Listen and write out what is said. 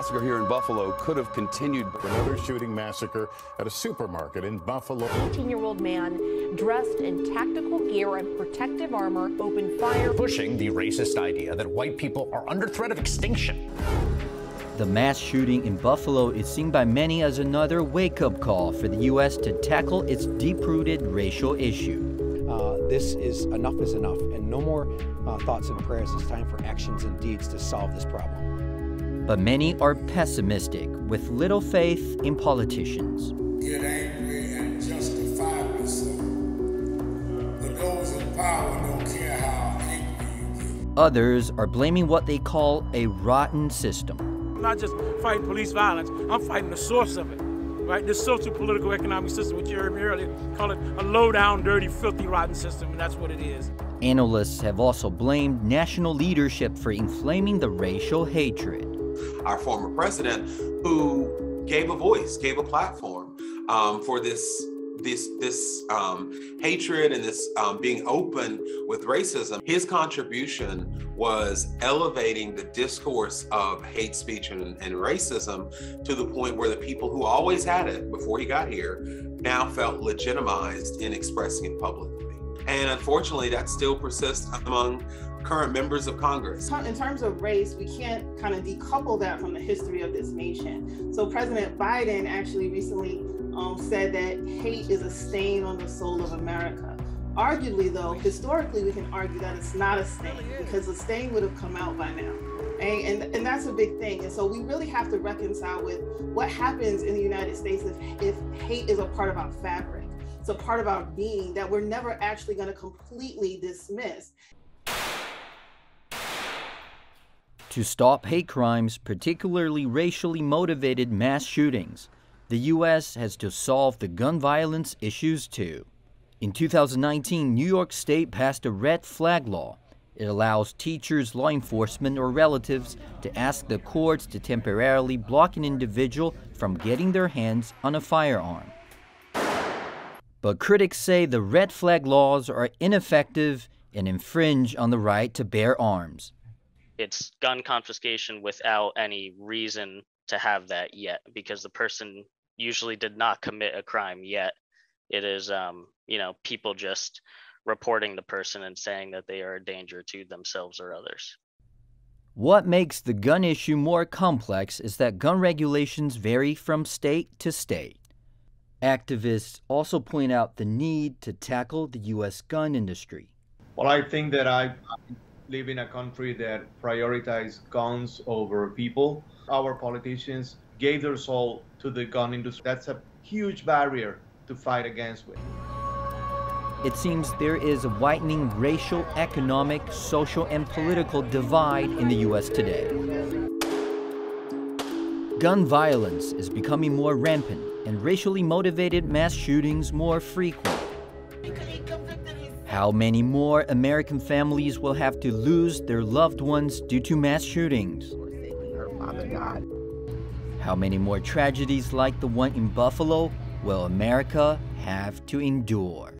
massacre here in Buffalo could have continued. Another shooting massacre at a supermarket in Buffalo. An 18-year-old man dressed in tactical gear and protective armor opened fire, pushing the racist idea that white people are under threat of extinction. The mass shooting in Buffalo is seen by many as another wake-up call for the U.S. to tackle its deep-rooted racial issue. This is enough, and no more thoughts and prayers. It's time for actions and deeds to solve this problem. But many are pessimistic, with little faith in politicians. Get angry and justify yourself. But those in power don't care how angry you get. Others are blaming what they call a rotten system. I'm not just fighting police violence, I'm fighting the source of it, right? This social, political, economic system, which you heard me earlier, call it a low-down, dirty, filthy, rotten system, and that's what it is. Analysts have also blamed national leadership for inflaming the racial hatred. Our former president, who gave a voice, gave a platform for this hatred and this being open with racism, his contribution was elevating the discourse of hate speech and racism to the point where the people who always had it before he got here now felt legitimized in expressing it publicly. And unfortunately, that still persists among current members of Congress. In terms of race, we can't kind of decouple that from the history of this nation. So President Biden actually recently said that hate is a stain on the soul of America. Arguably, though, historically, we can argue that it's not a stain because the stain would have come out by now. And that's a big thing. And so we really have to reconcile with what happens in the United States if hate is a part of our fabric. It's a part of our being that we're never actually going to completely dismiss. To stop hate crimes, particularly racially motivated mass shootings, the U.S. has to solve the gun violence issues too. In 2019, New York State passed a red flag law. It allows teachers, law enforcement, or relatives to ask the courts to temporarily block an individual from getting their hands on a firearm. But critics say the red flag laws are ineffective and infringe on the right to bear arms. It's gun confiscation without any reason to have that yet, because the person usually did not commit a crime yet. It is, people just reporting the person and saying that they are a danger to themselves or others. What makes the gun issue more complex is that gun regulations vary from state to state. Activists also point out the need to tackle the U.S. gun industry. Well, I think that I live in a country that prioritizes guns over people. Our politicians gave their soul to the gun industry. That's a huge barrier to fight against with. It seems there is a widening racial, economic, social, and political divide in the U.S. today. Gun violence is becoming more rampant and racially motivated mass shootings more frequent. How many more American families will have to lose their loved ones due to mass shootings? How many more tragedies like the one in Buffalo will America have to endure?